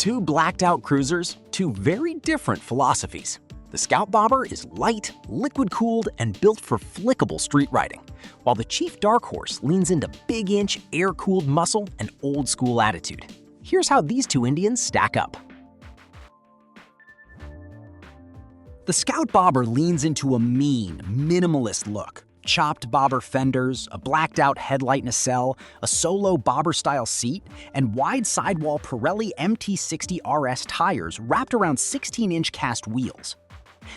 Two blacked-out cruisers, two very different philosophies. The Scout Bobber is light, liquid-cooled, and built for flickable street riding, while the Chief Dark Horse leans into big-inch, air-cooled muscle and old-school attitude. Here's how these two Indians stack up. The Scout Bobber leans into a mean, minimalist look. Chopped bobber fenders, a blacked-out headlight nacelle, a solo bobber-style seat, and wide sidewall Pirelli MT60 RS tires wrapped around 16-inch cast wheels.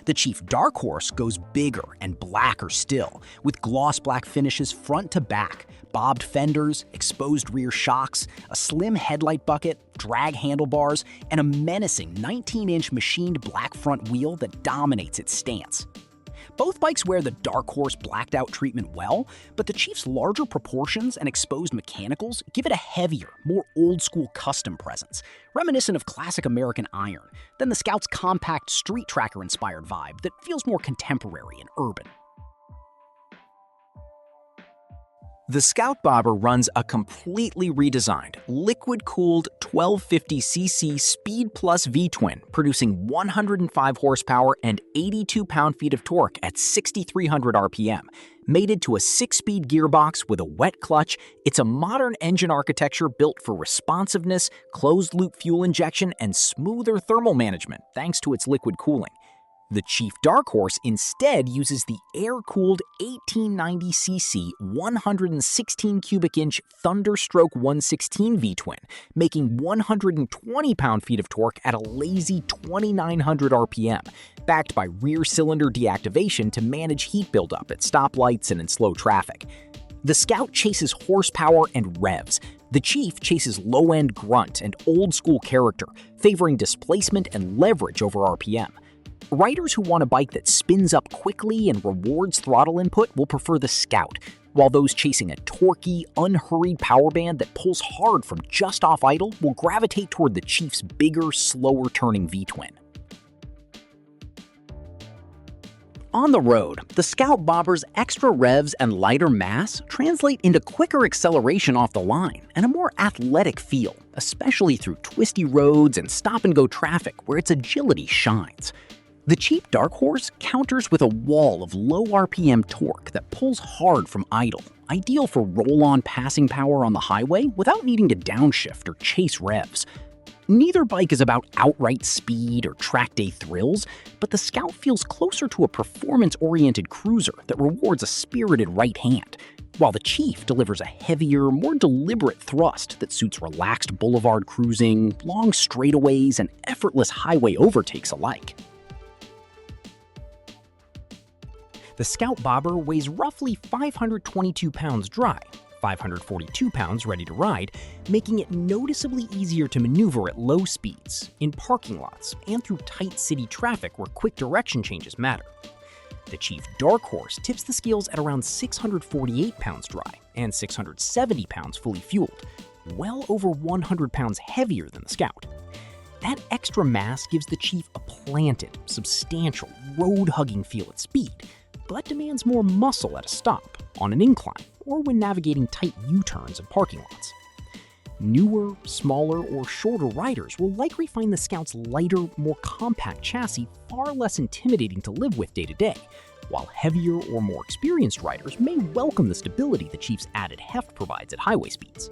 The Chief Dark Horse goes bigger and blacker still, with gloss black finishes front to back, bobbed fenders, exposed rear shocks, a slim headlight bucket, drag handlebars, and a menacing 19-inch machined black front wheel that dominates its stance. Both bikes wear the Dark Horse blacked-out treatment well, but the Chief's larger proportions and exposed mechanicals give it a heavier, more old-school custom presence, reminiscent of classic American iron, than the Scout's compact street tracker-inspired vibe that feels more contemporary and urban. The Scout Bobber runs a completely redesigned, liquid-cooled 1250cc Speed Plus V-twin, producing 105 horsepower and 82 pound-feet of torque at 6,300 RPM. Mated to a 6-speed gearbox with a wet clutch, it's a modern engine architecture built for responsiveness, closed-loop fuel injection, and smoother thermal management thanks to its liquid cooling. The Chief Dark Horse instead uses the air-cooled 1890cc 116 cubic inch Thunderstroke 116 V-twin, making 120 pound-feet of torque at a lazy 2,900 RPM, backed by rear cylinder deactivation to manage heat buildup at stoplights and in slow traffic. The Scout chases horsepower and revs. The Chief chases low-end grunt and old-school character, favoring displacement and leverage over RPM. Riders who want a bike that spins up quickly and rewards throttle input will prefer the Scout, while those chasing a torquey, unhurried power band that pulls hard from just off idle will gravitate toward the Chief's bigger, slower-turning V-twin. On the road, the Scout Bobber's extra revs and lighter mass translate into quicker acceleration off the line and a more athletic feel, especially through twisty roads and stop-and-go traffic where its agility shines. The Chief Dark Horse counters with a wall of low RPM torque that pulls hard from idle, ideal for roll-on passing power on the highway without needing to downshift or chase revs. Neither bike is about outright speed or track day thrills, but the Scout feels closer to a performance-oriented cruiser that rewards a spirited right hand, while the Chief delivers a heavier, more deliberate thrust that suits relaxed boulevard cruising, long straightaways, and effortless highway overtakes alike. The Scout Bobber weighs roughly 522 pounds dry, 542 pounds ready to ride, making it noticeably easier to maneuver at low speeds, in parking lots, and through tight city traffic where quick direction changes matter. The Chief Dark Horse tips the scales at around 648 pounds dry and 670 pounds fully fueled, well over 100 pounds heavier than the Scout. That extra mass gives the Chief a planted, substantial, road-hugging feel at speed, but demands more muscle at a stop, on an incline, or when navigating tight U-turns and parking lots. Newer, smaller, or shorter riders will likely find the Scout's lighter, more compact chassis far less intimidating to live with day to day, while heavier or more experienced riders may welcome the stability the Chief's added heft provides at highway speeds.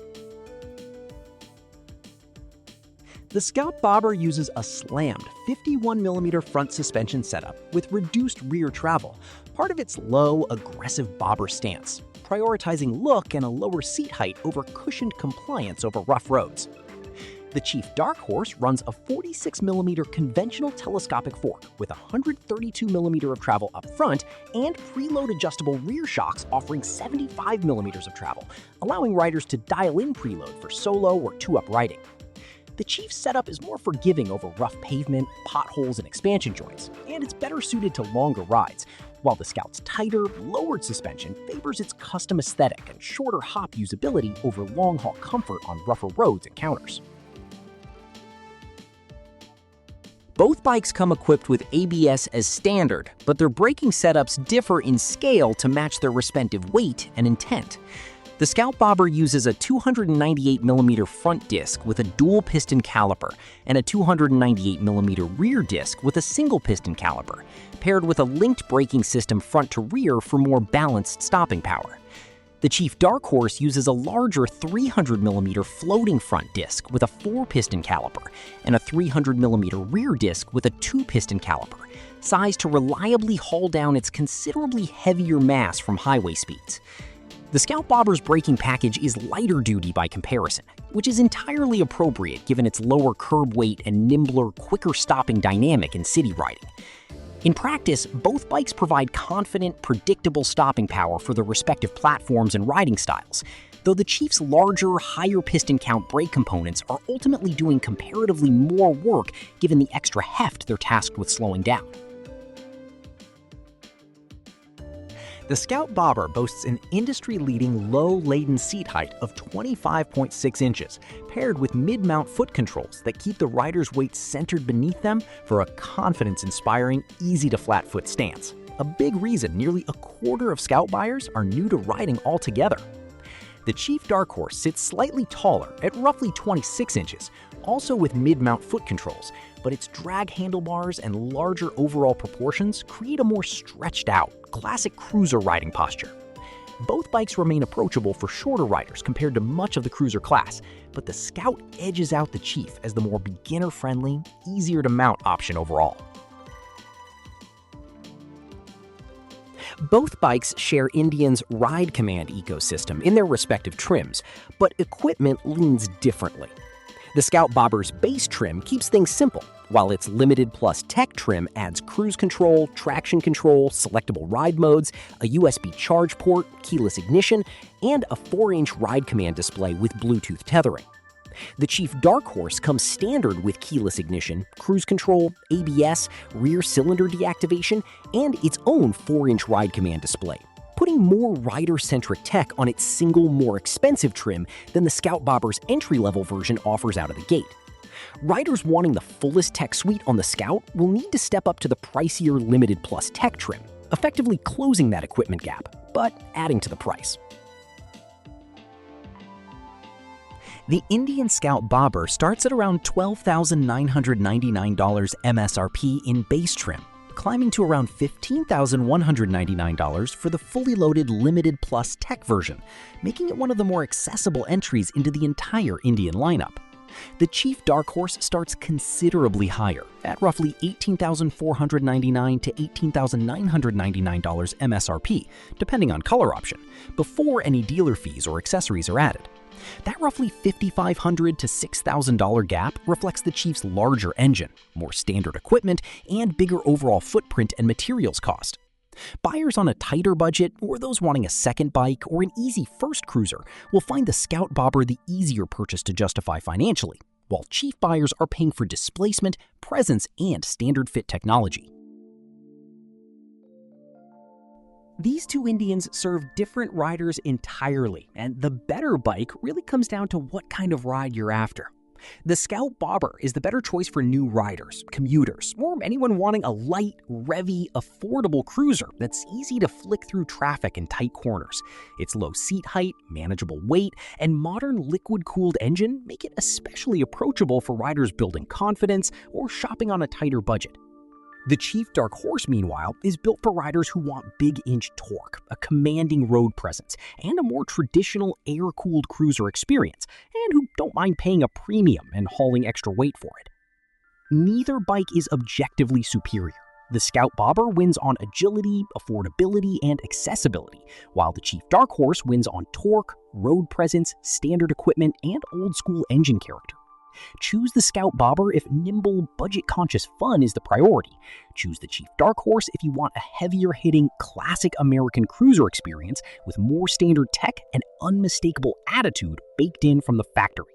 The Scout Bobber uses a slammed 51mm front suspension setup with reduced rear travel, part of its low, aggressive bobber stance, prioritizing look and a lower seat height over cushioned compliance over rough roads. The Chief Dark Horse runs a 46mm conventional telescopic fork with 132mm of travel up front and preload adjustable rear shocks offering 75mm of travel, allowing riders to dial in preload for solo or two-up riding. The Chief's setup is more forgiving over rough pavement, potholes, and expansion joints, and it's better suited to longer rides, while the Scout's tighter, lowered suspension favors its custom aesthetic and shorter hop usability over long-haul comfort on rougher roads and counters. Both bikes come equipped with ABS as standard, but their braking setups differ in scale to match their respective weight and intent. The The Scout Bobber uses a 298mm front disc with a dual piston caliper and a 298mm rear disc with a single piston caliper, paired with a linked braking system front to rear for more balanced stopping power. The Chief Dark Horse uses a larger 300mm floating front disc with a 4-piston caliper and a 300mm rear disc with a 2-piston caliper, sized to reliably haul down its considerably heavier mass from highway speeds. The Scout Bobber's braking package is lighter duty by comparison, which is entirely appropriate given its lower curb weight and nimbler, quicker stopping dynamic in city riding. In practice, both bikes provide confident, predictable stopping power for their respective platforms and riding styles, though the Chief's larger, higher piston count brake components are ultimately doing comparatively more work given the extra heft they're tasked with slowing down. The Scout Bobber boasts an industry-leading low-laden seat height of 25.6 inches, paired with mid-mount foot controls that keep the rider's weight centered beneath them for a confidence-inspiring, easy-to-flat-foot stance. A big reason nearly a quarter of Scout buyers are new to riding altogether. The Chief Dark Horse sits slightly taller at roughly 26 inches, also with mid-mount foot controls, but its drag handlebars and larger overall proportions create a more stretched out, classic cruiser riding posture. Both bikes remain approachable for shorter riders compared to much of the cruiser class, but the Scout edges out the Chief as the more beginner-friendly, easier-to-mount option overall. Both bikes share Indian's Ride Command ecosystem in their respective trims, but equipment leans differently. The Scout Bobber's base trim keeps things simple, while its Limited Plus Tech trim adds cruise control, traction control, selectable ride modes, a USB charge port, keyless ignition, and a 4-inch Ride Command display with Bluetooth tethering. The Chief Dark Horse comes standard with keyless ignition, cruise control, ABS, rear cylinder deactivation, and its own 4-inch Ride Command display, putting more rider-centric tech on its single, more expensive trim than the Scout Bobber's entry-level version offers out of the gate. Riders wanting the fullest tech suite on the Scout will need to step up to the pricier Limited Plus Tech trim, effectively closing that equipment gap, but adding to the price. The Indian Scout Bobber starts at around $12,999 MSRP in base trim, climbing to around $15,199 for the fully loaded Limited Plus Tech version, making it one of the more accessible entries into the entire Indian lineup. The Chief Dark Horse starts considerably higher, at roughly $18,499 to $18,999 MSRP, depending on color option, before any dealer fees or accessories are added. That roughly $5,500 to $6,000 gap reflects the Chief's larger engine, more standard equipment, and bigger overall footprint and materials cost. Buyers on a tighter budget, or those wanting a second bike or an easy first cruiser, will find the Scout Bobber the easier purchase to justify financially, while Chief buyers are paying for displacement, presence, and standard fit technology. These two Indians serve different riders entirely, and the better bike really comes down to what kind of ride you're after. The Scout Bobber is the better choice for new riders, commuters, or anyone wanting a light, revvy, affordable cruiser that's easy to flick through traffic in tight corners. Its low seat height, manageable weight, and modern liquid-cooled engine make it especially approachable for riders building confidence or shopping on a tighter budget. The Chief Dark Horse, meanwhile, is built for riders who want big-inch torque, a commanding road presence, and a more traditional air-cooled cruiser experience, and who don't mind paying a premium and hauling extra weight for it. Neither bike is objectively superior. The Scout Bobber wins on agility, affordability, and accessibility, while the Chief Dark Horse wins on torque, road presence, standard equipment, and old-school engine character. Choose the Scout Bobber if nimble, budget-conscious fun is the priority. Choose the Chief Dark Horse if you want a heavier-hitting, classic American cruiser experience with more standard tech and unmistakable attitude baked in from the factory.